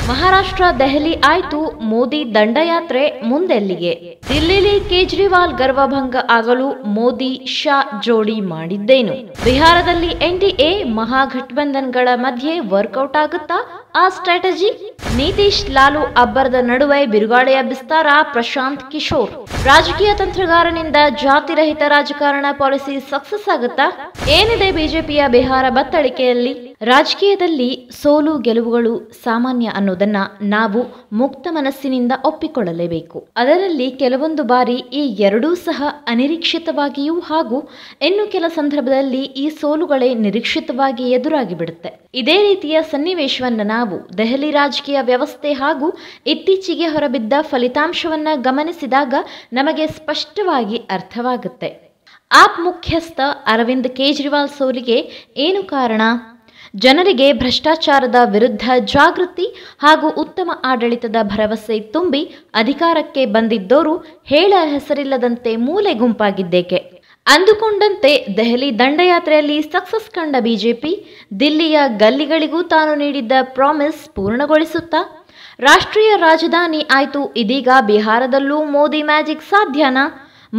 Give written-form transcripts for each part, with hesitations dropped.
ಮಹಾರಾಷ್ಟ್ರ ದೆಹಲಿ ಆಯ್ತು, ಮೋದಿ ದಂಡಯಾತ್ರೆ ಮುಂದೆಲ್ಲಿಗೆ? ದಿಲ್ಲಿಲಿ ಕೇಜ್ರಿವಾಲ್ ಗರ್ವಭಂಗ ಆಗಲು ಮೋದಿ ಶಾ ಜೋಡಿ ಮಾಡಿದ್ದೇನು? ಬಿಹಾರದಲ್ಲಿ ಎನ್ಡಿಎ ಮಹಾಗಠಬಂಧನ್ಗಳ ಮಧ್ಯೆ ವರ್ಕೌಟ್ ಆಗುತ್ತಾ ಆ ಸ್ಟ್ರಾಟಜಿ? ನಿತೀಶ್ ಲಾಲು ಅಬ್ಬರದ ನಡುವೆ ಬಿರುಗಾಳಿಯ ಬಿಸ್ತಾರ ಪ್ರಶಾಂತ್ ಕಿಶೋರ್. ರಾಜಕೀಯ ತಂತ್ರಗಾರನಿಂದ ಜಾತಿರಹಿತ ರಾಜಕಾರಣ ಪಾಲಿಸಿ ಸಕ್ಸಸ್ ಆಗುತ್ತಾ? ಏನಿದೆ ಬಿಜೆಪಿಯ ಬಿಹಾರ ಬತ್ತಳಿಕೆಯಲ್ಲಿ? ರಾಜಕೀಯದಲ್ಲಿ ಸೋಲು ಗೆಲುವುಗಳು ಸಾಮಾನ್ಯ ಅನ್ನೋದನ್ನ ನಾವು ಮುಕ್ತ ಮನಸ್ಸಿನಿಂದ ಒಪ್ಪಿಕೊಳ್ಳಲೇಬೇಕು. ಅದರಲ್ಲಿ ಕೆಲವೊಂದು ಬಾರಿ ಈ ಎರಡೂ ಸಹ ಅನಿರೀಕ್ಷಿತವಾಗಿಯೂ ಹಾಗೂ ಇನ್ನು ಕೆಲ ಸಂದರ್ಭದಲ್ಲಿ ಈ ಸೋಲುಗಳೇ ನಿರೀಕ್ಷಿತವಾಗಿ ಎದುರಾಗಿ ಬಿಡುತ್ತೆ. ಇದೇ ರೀತಿಯ ಸನ್ನಿವೇಶವನ್ನ ನಾವು ದೆಹಲಿ ರಾಜಕೀಯ ವ್ಯವಸ್ಥೆ ಹಾಗೂ ಇತ್ತೀಚೆಗೆ ಹೊರಬಿದ್ದ ಫಲಿತಾಂಶವನ್ನ ಗಮನಿಸಿದಾಗ ನಮಗೆ ಸ್ಪಷ್ಟವಾಗಿ ಅರ್ಥವಾಗುತ್ತೆ. ಆಪ್ ಮುಖ್ಯಸ್ಥ ಅರವಿಂದ್ ಕೇಜ್ರಿವಾಲ್ ಸೋಲಿಗೆ ಏನು ಕಾರಣ? ಜನರಿಗೆ ಭ್ರಷ್ಟಾಚಾರದ ವಿರುದ್ಧ ಜಾಗೃತಿ ಹಾಗೂ ಉತ್ತಮ ಆಡಳಿತದ ಭರವಸೆ ತುಂಬಿ ಅಧಿಕಾರಕ್ಕೆ ಬಂದಿದ್ದೋರು ಹೇಳ ಹೆಸರಿಲ್ಲದಂತೆ ಮೂಲೆ ಗುಂಪಾಗಿದ್ದೇಕೆ? ಅಂದುಕೊಂಡಂತೆ ದೆಹಲಿ ದಂಡಯಾತ್ರೆಯಲ್ಲಿ ಸಕ್ಸಸ್ ಕಂಡ ಬಿಜೆಪಿ ದಿಲ್ಲಿಯ ಗಲ್ಲಿಗಳಿಗೂ ತಾನು ನೀಡಿದ್ದ ಪ್ರಾಮಿಸ್ ಪೂರ್ಣಗೊಳಿಸುತ್ತಾ? ರಾಷ್ಟ್ರೀಯ ರಾಜಧಾನಿ ಆಯ್ತು, ಇದೀಗ ಬಿಹಾರದಲ್ಲೂ ಮೋದಿ ಮ್ಯಾಜಿಕ್ ಸಾಧ್ಯನಾ?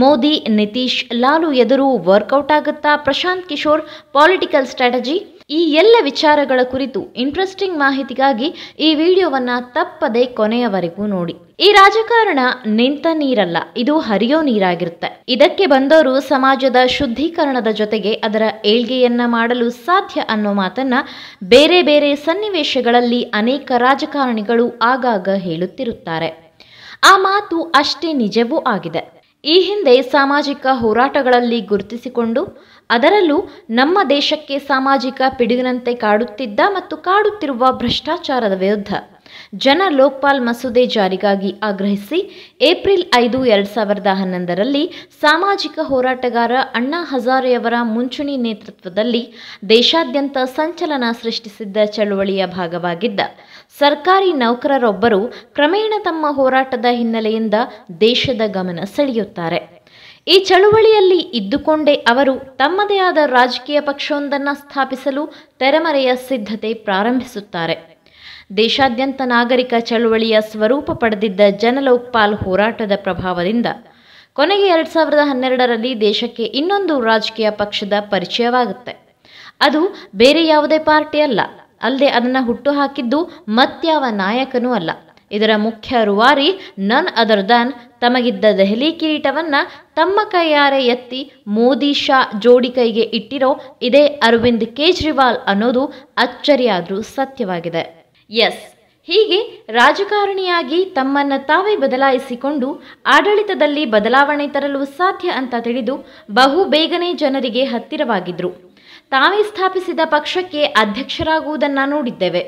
ಮೋದಿ ನಿತೀಶ್ ಲಾಲು ಎದುರು ವರ್ಕೌಟ್ ಆಗುತ್ತಾ ಪ್ರಶಾಂತ್ ಕಿಶೋರ್ ಪಾಲಿಟಿಕಲ್ ಸ್ಟ್ರಾಟಜಿ? ಈ ಎಲ್ಲ ವಿಚಾರಗಳ ಕುರಿತು ಇಂಟ್ರೆಸ್ಟಿಂಗ್ ಮಾಹಿತಿಗಾಗಿ ಈ ವಿಡಿಯೋವನ್ನ ತಪ್ಪದೆ ಕೊನೆಯವರೆಗೂ ನೋಡಿ. ಈ ರಾಜಕಾರಣ ನಿಂತ ನೀರಲ್ಲ, ಇದು ಹರಿಯೋ ನೀರಾಗಿರುತ್ತೆ. ಇದಕ್ಕೆ ಬಂದವರು ಸಮಾಜದ ಶುದ್ಧೀಕರಣದ ಜೊತೆಗೆ ಅದರ ಏಳ್ಗೆಯನ್ನ ಮಾಡಲು ಸಾಧ್ಯ ಅನ್ನೋ ಮಾತನ್ನ ಬೇರೆ ಬೇರೆ ಸನ್ನಿವೇಶಗಳಲ್ಲಿ ಅನೇಕ ರಾಜಕಾರಣಿಗಳು ಆಗಾಗ ಹೇಳುತ್ತಿರುತ್ತಾರೆ. ಆ ಮಾತು ಅಷ್ಟೇ ನಿಜವೂ ಆಗಿದೆ. ಈ ಹಿಂದೆ ಸಾಮಾಜಿಕ ಹೋರಾಟಗಳಲ್ಲಿ ಗುರುತಿಸಿಕೊಂಡು ಅದರಲ್ಲೂ ನಮ್ಮ ದೇಶಕ್ಕೆ ಸಾಮಾಜಿಕ ಪಿಡುಗಿನಂತೆ ಕಾಡುತ್ತಿದ್ದ ಮತ್ತು ಕಾಡುತ್ತಿರುವ ಭ್ರಷ್ಟಾಚಾರದ ವಿರುದ್ಧ ಜನ ಲೋಕ್ಪಾಲ್ ಮಸೂದೆ ಜಾರಿಗಾಗಿ ಆಗ್ರಹಿಸಿ ಏಪ್ರಿಲ್ 5, 2011ರಲ್ಲಿ ಸಾಮಾಜಿಕ ಹೋರಾಟಗಾರ ಅಣ್ಣಾ ಹಜಾರೆಯವರ ಮುಂಚೂಣಿ ನೇತೃತ್ವದಲ್ಲಿ ದೇಶಾದ್ಯಂತ ಸಂಚಲನ ಸೃಷ್ಟಿಸಿದ್ದ ಚಳುವಳಿಯ ಭಾಗವಾಗಿದ್ದ ಸರ್ಕಾರಿ ನೌಕರರೊಬ್ಬರು ಕ್ರಮೇಣ ತಮ್ಮ ಹೋರಾಟದ ಹಿನ್ನೆಲೆಯಿಂದ ದೇಶದ ಗಮನ ಸೆಳೆಯುತ್ತಾರೆ. ಈ ಚಳುವಳಿಯಲ್ಲಿ ಇದ್ದುಕೊಂಡೇ ಅವರು ತಮ್ಮದೇ ಆದ ರಾಜಕೀಯ ಪಕ್ಷವೊಂದನ್ನು ಸ್ಥಾಪಿಸಲು ತೆರೆಮರೆಯ ಸಿದ್ಧತೆ ಪ್ರಾರಂಭಿಸುತ್ತಾರೆ. ದೇಶಾದ್ಯಂತ ನಾಗರಿಕ ಚಳುವಳಿಯ ಸ್ವರೂಪ ಪಡೆದಿದ್ದ ಜನಲೋಕ್ಪಾಲ್ ಹೋರಾಟದ ಪ್ರಭಾವದಿಂದ ಕೊನೆಗೆ 2012ರಲ್ಲಿ ದೇಶಕ್ಕೆ ಇನ್ನೊಂದು ರಾಜಕೀಯ ಪಕ್ಷದ ಪರಿಚಯವಾಗುತ್ತೆ. ಅದು ಬೇರೆ ಯಾವುದೇ ಪಾರ್ಟಿ ಅಲ್ಲ, ಅಲ್ಲದೆ ಅದನ್ನು ಹುಟ್ಟುಹಾಕಿದ್ದು ಮತ್ಯಾವ ನಾಯಕನೂ ಅಲ್ಲ. ಇದರ ಮುಖ್ಯ ರೂವಾರಿ ನನ್ ಅದರ್ ದ್ಯಾನ್ ತಮಗಿದ್ದ ದೆಹಲಿ ಕಿರೀಟವನ್ನ ತಮ್ಮ ಕೈಯಾರೆ ಎತ್ತಿ ಮೋದಿ ಶಾ ಜೋಡಿ ಕೈಗೆ ಇಟ್ಟಿರೋ ಇದೇ ಅರವಿಂದ್ ಕೇಜ್ರಿವಾಲ್ ಅನ್ನೋದು ಅಚ್ಚರಿಯಾದ್ರೂ ಸತ್ಯವಾಗಿದೆ. ಎಸ್, ಹೀಗೆ ರಾಜಕಾರಣಿಯಾಗಿ ತಮ್ಮನ್ನ ತಾವೇ ಬದಲಾಯಿಸಿಕೊಂಡು ಆಡಳಿತದಲ್ಲಿ ಬದಲಾವಣೆ ತರಲು ಸಾಧ್ಯ ಅಂತ ತಿಳಿದು ಬಹು ಬೇಗನೆ ಜನರಿಗೆ ಹತ್ತಿರವಾಗಿದ್ರು. ತಾವೇ ಸ್ಥಾಪಿಸಿದ ಪಕ್ಷಕ್ಕೆ ಅಧ್ಯಕ್ಷರಾಗುವುದನ್ನು ನೋಡಿದ್ದೇವೆ.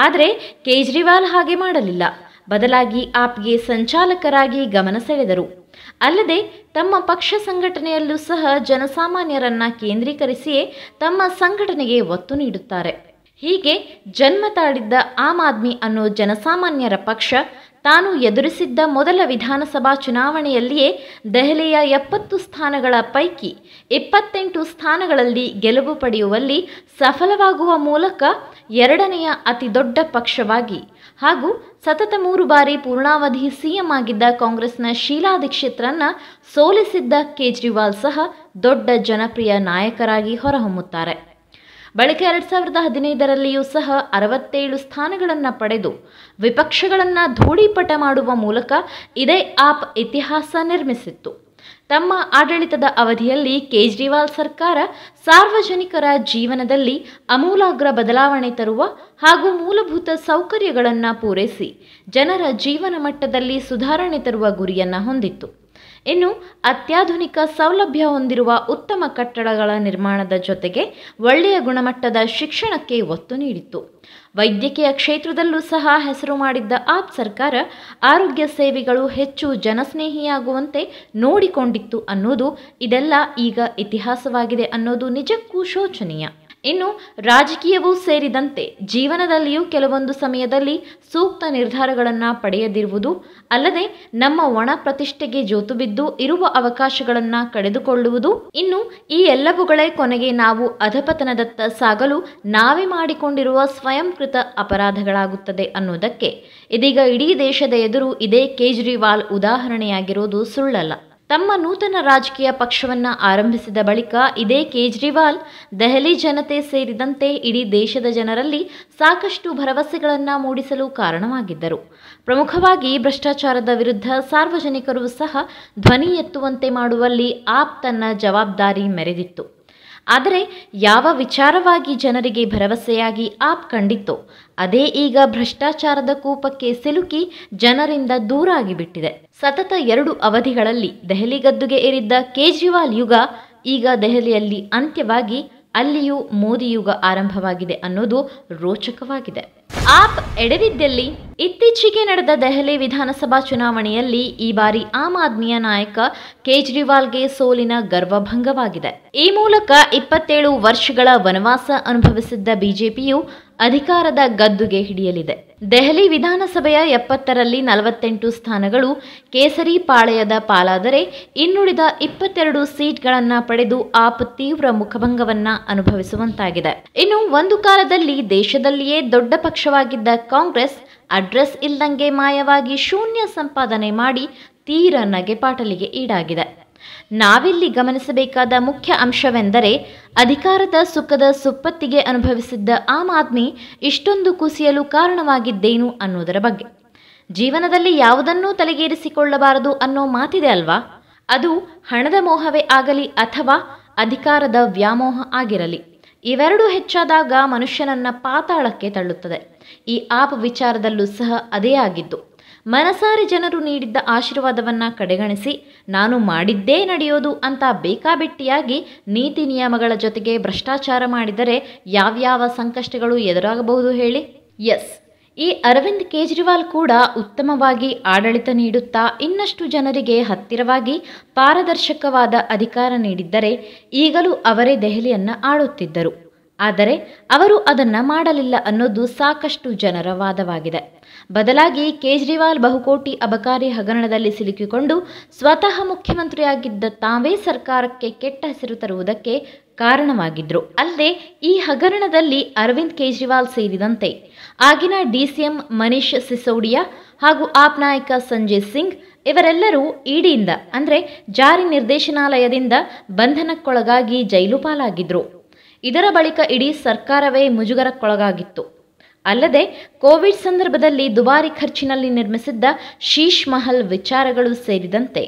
ಆದರೆ ಕೇಜ್ರಿವಾಲ್ ಹಾಗೆ ಮಾಡಲಿಲ್ಲ. ಬದಲಾಗಿ ಆಪ್ಗೆ ಸಂಚಾಲಕರಾಗಿ ಗಮನ ಸೆಳೆದರು. ಅಲ್ಲದೆ ತಮ್ಮ ಪಕ್ಷ ಸಂಘಟನೆಯಲ್ಲೂ ಸಹ ಜನಸಾಮಾನ್ಯರನ್ನ ಕೇಂದ್ರೀಕರಿಸಿಯೇ ತಮ್ಮ ಸಂಘಟನೆಗೆ ಒತ್ತು ನೀಡುತ್ತಾರೆ. ಹೀಗೆ ಜನ್ಮ ತಾಳಿದ್ದ ಆಮ್ ಆದ್ಮಿ ಅನ್ನೋ ಜನಸಾಮಾನ್ಯರ ಪಕ್ಷ ತಾನು ಎದುರಿಸಿದ್ದ ಮೊದಲ ವಿಧಾನಸಭಾ ಚುನಾವಣೆಯಲ್ಲಿಯೇ ದೆಹಲಿಯ 70 ಸ್ಥಾನಗಳ ಪೈಕಿ 28 ಸ್ಥಾನಗಳಲ್ಲಿ ಗೆಲುವು ಪಡೆಯುವಲ್ಲಿ ಸಫಲವಾಗುವ ಮೂಲಕ ಎರಡನೆಯ ಅತಿ ದೊಡ್ಡ ಪಕ್ಷವಾಗಿ ಹಾಗೂ ಸತತ 3 ಬಾರಿ ಪೂರ್ಣಾವಧಿ ಸಿಎಂ ಆಗಿದ್ದ ಕಾಂಗ್ರೆಸ್ನ ಶೀಲಾ ದೀಕ್ಷಿತ್ರನ್ನ ಸೋಲಿಸಿದ್ದ ಕೇಜ್ರಿವಾಲ್ ಸಹ ದೊಡ್ಡ ಜನಪ್ರಿಯ ನಾಯಕರಾಗಿ ಹೊರಹೊಮ್ಮುತ್ತಾರೆ. ಬಳಿಕ 2015ರಲ್ಲಿಯೂ ಸಹ 67 ಸ್ಥಾನಗಳನ್ನು ಪಡೆದು ವಿಪಕ್ಷಗಳನ್ನು ಧೂಳೀಪಟ ಮಾಡುವ ಮೂಲಕ ಇದೇ ಆಪ್ ಇತಿಹಾಸ ನಿರ್ಮಿಸಿತ್ತು. ತಮ್ಮ ಆಡಳಿತದ ಅವಧಿಯಲ್ಲಿ ಕೇಜ್ರಿವಾಲ್ ಸರ್ಕಾರ ಸಾರ್ವಜನಿಕರ ಜೀವನದಲ್ಲಿ ಆಮೂಲಾಗ್ರ ಬದಲಾವಣೆ ತರುವ ಹಾಗೂ ಮೂಲಭೂತ ಸೌಕರ್ಯಗಳನ್ನು ಪೂರೈಸಿ ಜನರ ಜೀವನ ಮಟ್ಟದಲ್ಲಿ ಸುಧಾರಣೆ ತರುವ ಗುರಿಯನ್ನು ಹೊಂದಿತ್ತು. ಇನ್ನು ಅತ್ಯಾಧುನಿಕ ಸೌಲಭ್ಯ ಹೊಂದಿರುವ ಉತ್ತಮ ಕಟ್ಟಡಗಳ ನಿರ್ಮಾಣದ ಜೊತೆಗೆ ಒಳ್ಳೆಯ ಗುಣಮಟ್ಟದ ಶಿಕ್ಷಣಕ್ಕೆ ಒತ್ತು ನೀಡಿತ್ತು. ವೈದ್ಯಕೀಯ ಕ್ಷೇತ್ರದಲ್ಲೂ ಸಹ ಹೆಸರು ಮಾಡಿದ್ದ ಆಪ್ ಸರ್ಕಾರ ಆರೋಗ್ಯ ಸೇವೆಗಳು ಹೆಚ್ಚು ಜನಸ್ನೇಹಿಯಾಗುವಂತೆ ನೋಡಿಕೊಂಡಿತ್ತು ಅನ್ನೋದು ಇದೆಲ್ಲ ಈಗ ಇತಿಹಾಸವಾಗಿದೆ ಅನ್ನೋದು ನಿಜಕ್ಕೂ ಶೋಚನೀಯ. ಇನ್ನು ರಾಜಕೀಯವೂ ಸೇರಿದಂತೆ ಜೀವನದಲ್ಲಿಯೂ ಕೆಲವೊಂದು ಸಮಯದಲ್ಲಿ ಸೂಕ್ತ ನಿರ್ಧಾರಗಳನ್ನು ಪಡೆಯದಿರುವುದು ಅಲ್ಲದೆ ನಮ್ಮ ಒಣ ಪ್ರತಿಷ್ಠೆಗೆ ಜೋತು ಬಿದ್ದು ಇರುವ ಅವಕಾಶಗಳನ್ನು ಕಳೆದುಕೊಳ್ಳುವುದು, ಇನ್ನು ಈ ಎಲ್ಲವುಗಳೇ ಕೊನೆಗೆ ನಾವು ಅಧಪತನದತ್ತ ಸಾಗಲು ನಾವೇ ಮಾಡಿಕೊಂಡಿರುವ ಸ್ವಯಂಕೃತ ಅಪರಾಧಗಳಾಗುತ್ತದೆ ಅನ್ನೋದಕ್ಕೆ ಇದೀಗ ಇಡೀ ದೇಶದ ಎದುರು ಇದೇ ಕೇಜ್ರಿವಾಲ್ ಉದಾಹರಣೆಯಾಗಿರೋದು ಸುಳ್ಳಲ್ಲ. ತಮ್ಮ ನೂತನ ರಾಜಕೀಯ ಪಕ್ಷವನ್ನ ಆರಂಭಿಸಿದ ಬಳಿಕ ಇದೇ ಕೇಜ್ರಿವಾಲ್ ದೆಹಲಿ ಜನತೆ ಸೇರಿದಂತೆ ಇಡೀ ದೇಶದ ಜನರಲ್ಲಿ ಸಾಕಷ್ಟು ಭರವಸೆಗಳನ್ನು ಮೂಡಿಸಲು ಕಾರಣವಾಗಿದ್ದರು. ಪ್ರಮುಖವಾಗಿ ಭ್ರಷ್ಟಾಚಾರದ ವಿರುದ್ಧ ಸಾರ್ವಜನಿಕರು ಸಹ ಧ್ವನಿ ಎತ್ತುವಂತೆ ಮಾಡುವಲ್ಲಿ ಆಪ್ ತನ್ನ ಜವಾಬ್ದಾರಿ ಮೆರೆದಿತ್ತು. ಆದರೆ ಯಾವ ವಿಚಾರವಾಗಿ ಜನರಿಗೆ ಭರವಸೆಯಾಗಿ ಆಪ್ ಕಂಡಿತ್ತೋ ಅದೇ ಈಗ ಭ್ರಷ್ಟಾಚಾರದ ಕೂಪಕ್ಕೆ ಸಿಲುಕಿ ಜನರಿಂದ ದೂರಾಗಿ ಬಿಟ್ಟಿದೆ. ಸತತ 2 ಅವಧಿಗಳಲ್ಲಿ ದೆಹಲಿ ಗದ್ದುಗೆ ಏರಿದ್ದ ಕೇಜ್ರಿವಾಲ್ ಯುಗ ಈಗ ದೆಹಲಿಯಲ್ಲಿ ಅಂತ್ಯವಾಗಿ ಅಲ್ಲಿಯೂ ಮೋದಿ ಯುಗ ಆರಂಭವಾಗಿದೆ ಅನ್ನೋದು ರೋಚಕವಾಗಿದೆ. ಆಪ್ ಎಡವಿದ್ದಲ್ಲಿ ಇತ್ತೀಚೆಗೆ ನಡೆದ ದೆಹಲಿ ವಿಧಾನಸಭಾ ಚುನಾವಣೆಯಲ್ಲಿ ಈ ಬಾರಿ ಆಮ್ ಆದ್ಮಿಯ ನಾಯಕ ಕೇಜ್ರಿವಾಲ್ಗೆ ಸೋಲಿನ ಗರ್ವಭಂಗವಾಗಿದೆ. ಈ ಮೂಲಕ 27 ವರ್ಷಗಳ ವನವಾಸ ಅನುಭವಿಸಿದ್ದ ಬಿಜೆಪಿಯು ಅಧಿಕಾರದ ಗದ್ದುಗೆ ಹಿಡಿಯಲಿದೆ. ದೆಹಲಿ ವಿಧಾನಸಭೆಯ 70ರಲ್ಲಿ 48 ಸ್ಥಾನಗಳು ಕೇಸರಿ ಪಾಳೆಯದ ಪಾಲಾದರೆ ಇನ್ನುಳಿದ 22 ಸೀಟ್ಗಳನ್ನು ಪಡೆದು ಆಪ್ ತೀವ್ರ ಮುಖಭಂಗವನ್ನ ಅನುಭವಿಸುವಂತಾಗಿದೆ. ಇನ್ನು ಒಂದು ಕಾಲದಲ್ಲಿ ದೇಶದಲ್ಲಿಯೇ ದೊಡ್ಡ ಪಕ್ಷವಾಗಿದ್ದ ಕಾಂಗ್ರೆಸ್ ಅಡ್ರೆಸ್ ಇಲ್ದಂಗೆ ಮಾಯವಾಗಿ ಶೂನ್ಯ ಸಂಪಾದನೆ ಮಾಡಿ ತೀರ ನಗೆಪಾಟಲಿಗೆ ಈಡಾಗಿದೆ. ನಾವಿಲ್ಲಿ ಗಮನಿಸಬೇಕಾದ ಮುಖ್ಯ ಅಂಶವೆಂದರೆ ಅಧಿಕಾರದ ಸುಖದ ಸುಪ್ಪತ್ತಿಗೆ ಅನುಭವಿಸಿದ್ದ ಆಮ್ ಆದ್ಮಿ ಇಷ್ಟೊಂದು ಕುಸಿಯಲು ಕಾರಣವಾಗಿದ್ದೇನು ಅನ್ನೋದರ ಬಗ್ಗೆ. ಜೀವನದಲ್ಲಿ ಯಾವುದನ್ನೂ ತಲೆಗೇರಿಸಿಕೊಳ್ಳಬಾರದು ಅನ್ನೋ ಮಾತಿದೆ ಅಲ್ವಾ, ಅದು ಹಣದ ಮೋಹವೇ ಆಗಲಿ ಅಥವಾ ಅಧಿಕಾರದ ವ್ಯಾಮೋಹ ಆಗಿರಲಿ, ಇವೆರಡೂ ಹೆಚ್ಚಾದಾಗ ಮನುಷ್ಯನನ್ನ ಪಾತಾಳಕ್ಕೆ ತಳ್ಳುತ್ತದೆ. ಈ ಆಪ್ ವಿಚಾರದಲ್ಲೂ ಸಹ ಅದೇ ಆಗಿದ್ದು. ಮನಸಾರಿ ಜನರು ನೀಡಿದ್ದ ಆಶೀರ್ವಾದವನ್ನ ಕಡೆಗಣಿಸಿ ನಾನು ಮಾಡಿದ್ದೇ ನಡೆಯೋದು ಅಂತ ಬೇಕಾಬಿಟ್ಟಿಯಾಗಿ ನೀತಿ ನಿಯಮಗಳ ಜೊತೆಗೆ ಭ್ರಷ್ಟಾಚಾರ ಮಾಡಿದರೆ ಯಾವ್ಯಾವ ಸಂಕಷ್ಟಗಳು ಎದುರಾಗಬಹುದು ಹೇಳಿ. ಎಸ್, ಈ ಅರವಿಂದ್ ಕೇಜ್ರಿವಾಲ್ ಕೂಡ ಉತ್ತಮವಾಗಿ ಆಡಳಿತ ನೀಡುತ್ತಾ ಇನ್ನಷ್ಟು ಜನರಿಗೆ ಹತ್ತಿರವಾಗಿ ಪಾರದರ್ಶಕವಾದ ಅಧಿಕಾರ ನೀಡಿದ್ದರೆ ಈಗಲೂ ಅವರೇ ದೆಹಲಿಯನ್ನ ಆಳುತ್ತಿದ್ದರು. ಆದರೆ ಅವರು ಅದನ್ನ ಮಾಡಲಿಲ್ಲ ಅನ್ನೋದು ಸಾಕಷ್ಟು ಜನರ ವಾದವಾಗಿದೆ. ಬದಲಾಗಿ ಕೇಜ್ರಿವಾಲ್ ಬಹುಕೋಟಿ ಅಬಕಾರಿ ಹಗರಣದಲ್ಲಿ ಸಿಲುಕಿಕೊಂಡು ಸ್ವತಃ ಮುಖ್ಯಮಂತ್ರಿಯಾಗಿದ್ದ ತಾವೇ ಸರ್ಕಾರಕ್ಕೆ ಕೆಟ್ಟ ಹೆಸರು ತರುವುದಕ್ಕೆ ಕಾರಣವಾಗಿದ್ರು. ಅಲ್ಲದೆ ಈ ಹಗರಣದಲ್ಲಿ ಅರವಿಂದ್ ಕೇಜ್ರಿವಾಲ್ ಸೇರಿದಂತೆ ಆಗಿನ ಡಿಸಿಎಂ ಮನೀಶ್ ಸಿಸೋಡಿಯಾ ಹಾಗೂ ಆಪ್ ನಾಯಕ ಸಂಜಯ್ ಸಿಂಗ್ ಇವರೆಲ್ಲರೂ ಇಡಿಯಿಂದ ಅಂದರೆ ಜಾರಿ ನಿರ್ದೇಶನಾಲಯದಿಂದ ಬಂಧನಕ್ಕೊಳಗಾಗಿ ಜೈಲು ಪಾಲಾಗಿದ್ರು. ಇದರ ಬಳಿಕ ಇಡೀ ಸರ್ಕಾರವೇ ಮುಜುಗರಕ್ಕೊಳಗಾಗಿತ್ತು. ಅಲ್ಲದೆ ಕೋವಿಡ್ ಸಂದರ್ಭದಲ್ಲಿ ದುಬಾರಿ ಖರ್ಚಿನಲ್ಲಿ ನಿರ್ಮಿಸಿದ್ದ ಶೀಶ್ ಮಹಲ್ ವಿಚಾರಗಳು ಸೇರಿದಂತೆ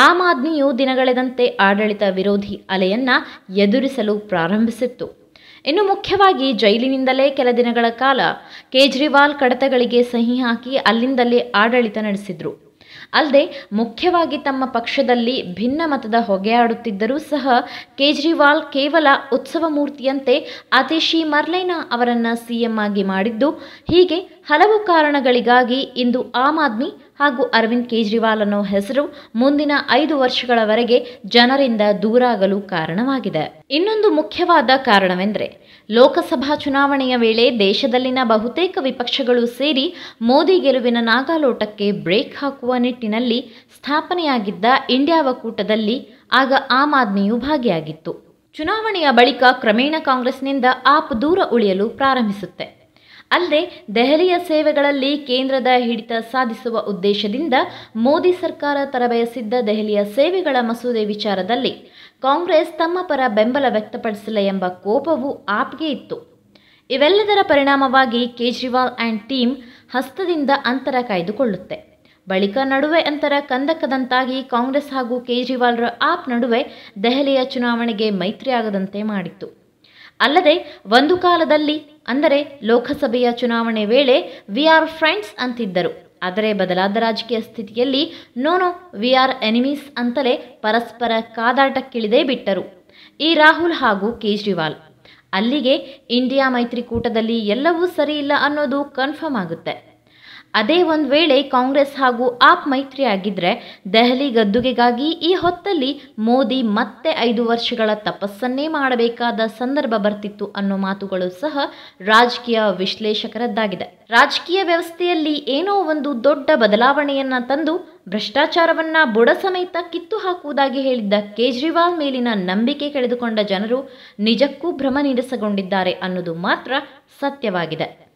ಆಮ್ ಆದ್ಮಿಯು ದಿನಗಳೆದಂತೆ ಆಡಳಿತ ವಿರೋಧಿ ಅಲೆಯನ್ನ ಎದುರಿಸಲು ಪ್ರಾರಂಭಿಸಿತ್ತು. ಇನ್ನು ಮುಖ್ಯವಾಗಿ ಜೈಲಿನಿಂದಲೇ ಕೆಲ ದಿನಗಳ ಕಾಲ ಕೇಜ್ರಿವಾಲ್ ಕಡತಗಳಿಗೆ ಸಹಿ ಹಾಕಿ ಅಲ್ಲಿಂದಲೇ ಆಡಳಿತ ನಡೆಸಿದ್ರು. ಅಲ್ಲದೆ ಮುಖ್ಯವಾಗಿ ತಮ್ಮ ಪಕ್ಷದಲ್ಲಿ ಭಿನ್ನ ಮತದ ಹೊಗೆಯಾಡುತ್ತಿದ್ದರೂ ಸಹ ಕೇಜ್ರಿವಾಲ್ ಕೇವಲ ಉತ್ಸವ ಮೂರ್ತಿಯಂತೆ ಆತಿಶಿ ಮರ್ಲೇನಾ ಅವರನ್ನ ಸಿಎಂ ಆಗಿ ಮಾಡಿದ್ದು, ಹೀಗೆ ಹಲವು ಕಾರಣಗಳಿಗಾಗಿ ಇಂದು ಆಮ್ ಆದ್ಮಿ ಹಾಗೂ ಅರವಿಂದ್ ಕೇಜ್ರಿವಾಲ್ ಅನ್ನೋ ಹೆಸರು ಮುಂದಿನ 5 ವರ್ಷಗಳವರೆಗೆ ಜನರಿಂದ ದೂರಾಗಲು ಕಾರಣವಾಗಿದೆ. ಇನ್ನೊಂದು ಮುಖ್ಯವಾದ ಕಾರಣವೆಂದರೆ ಲೋಕಸಭಾ ಚುನಾವಣೆಯ ವೇಳೆ ದೇಶದಲ್ಲಿನ ಬಹುತೇಕ ವಿಪಕ್ಷಗಳು ಸೇರಿ ಮೋದಿ ಗೆಲುವಿನ ನಾಗಾಲೋಟಕ್ಕೆ ಬ್ರೇಕ್ ಹಾಕುವ ನಿಟ್ಟಿನಲ್ಲಿ ಸ್ಥಾಪನೆಯಾಗಿದ್ದ ಇಂಡಿಯಾ ಒಕ್ಕೂಟದಲ್ಲಿ ಆಗ ಆಮ್ ಆದ್ಮಿಯು ಭಾಗಿಯಾಗಿತ್ತು. ಚುನಾವಣೆಯ ಬಳಿಕ ಕ್ರಮೇಣ ಕಾಂಗ್ರೆಸ್ನಿಂದ ಆಪ್ ದೂರ ಉಳಿಯಲು ಪ್ರಾರಂಭಿಸುತ್ತೆ. ಅಲ್ಲದೆ ದೆಹಲಿಯ ಸೇವೆಗಳಲ್ಲಿ ಕೇಂದ್ರದ ಹಿಡಿತ ಸಾಧಿಸುವ ಉದ್ದೇಶದಿಂದ ಮೋದಿ ಸರ್ಕಾರ ತರಬಯಸಿದ್ದ ದೆಹಲಿಯ ಸೇವೆಗಳ ಮಸೂದೆ ವಿಚಾರದಲ್ಲಿ ಕಾಂಗ್ರೆಸ್ ತಮ್ಮ ಪರ ಬೆಂಬಲ ವ್ಯಕ್ತಪಡಿಸಿಲ್ಲ ಎಂಬ ಕೋಪವೂ ಆಪ್ಗೆ ಇತ್ತು. ಇವೆಲ್ಲದರ ಪರಿಣಾಮವಾಗಿ ಕೇಜ್ರಿವಾಲ್ ಆ್ಯಂಡ್ ಟೀಮ್ ಹಸ್ತದಿಂದ ಅಂತರ ಕಾಯ್ದುಕೊಳ್ಳುತ್ತೆ. ಬಳಿಕ ನಡುವೆ ಅಂತರ ಕಂದಕದಂತಾಗಿ ಕಾಂಗ್ರೆಸ್ ಹಾಗೂ ಕೇಜ್ರಿವಾಲ್ರ ಆಪ್ ನಡುವೆ ದೆಹಲಿಯ ಚುನಾವಣೆಗೆ ಮೈತ್ರಿಯಾಗದಂತೆ ಮಾಡಿತ್ತು. ಅಲ್ಲದೆ ಒಂದು ಕಾಲದಲ್ಲಿ ಅಂದರೆ ಲೋಕಸಭೆಯ ಚುನಾವಣೆ ವೇಳೆ ವಿ ಆರ್ ಫ್ರೆಂಡ್ಸ್ ಅಂತಿದ್ದರು. ಆದರೆ ಬದಲಾದ ರಾಜಕೀಯ ಸ್ಥಿತಿಯಲ್ಲಿ ನೋ ವಿ ಆರ್ ಎನಿಮೀಸ್ ಅಂತಲೇ ಪರಸ್ಪರ ಕಾದಾಟಕ್ಕಿಳಿದೇ ಬಿಟ್ಟರು ಈ ರಾಹುಲ್ ಹಾಗೂ ಕೇಜ್ರಿವಾಲ್. ಅಲ್ಲಿಗೆ ಇಂಡಿಯಾ ಮೈತ್ರಿಕೂಟದಲ್ಲಿ ಎಲ್ಲವೂ ಸರಿಯಿಲ್ಲ ಅನ್ನೋದು ಕನ್ಫರ್ಮ್ ಆಗುತ್ತೆ. ಅದೇ ಒಂದು ವೇಳೆ ಕಾಂಗ್ರೆಸ್ ಹಾಗೂ ಆಪ್ ಮೈತ್ರಿ ಆಗಿದ್ರೆ ದೆಹಲಿ ಗದ್ದುಗೆಗಾಗಿ ಈ ಹೊತ್ತಲ್ಲಿ ಮೋದಿ ಮತ್ತೆ 5 ವರ್ಷಗಳ ತಪಸ್ಸನ್ನೇ ಮಾಡಬೇಕಾದ ಸಂದರ್ಭ ಬರ್ತಿತ್ತು ಅನ್ನೋ ಮಾತುಗಳು ಸಹ ರಾಜಕೀಯ ವಿಶ್ಲೇಷಕರದ್ದಾಗಿದೆ. ರಾಜಕೀಯ ವ್ಯವಸ್ಥೆಯಲ್ಲಿ ಏನೋ ಒಂದು ದೊಡ್ಡ ಬದಲಾವಣೆಯನ್ನ ತಂದು ಭ್ರಷ್ಟಾಚಾರವನ್ನ ಬುಡ ಸಮೇತ ಕಿತ್ತು ಹಾಕುವುದಾಗಿ ಹೇಳಿದ್ದ ಕೇಜ್ರಿವಾಲ್ ಮೇಲಿನ ನಂಬಿಕೆ ಕಳೆದುಕೊಂಡ ಜನರು ನಿಜಕ್ಕೂ ಭ್ರಮನಿರಸಗೊಂಡಿದ್ದಾರೆ ಅನ್ನೋದು ಮಾತ್ರ ಸತ್ಯವಾಗಿದೆ.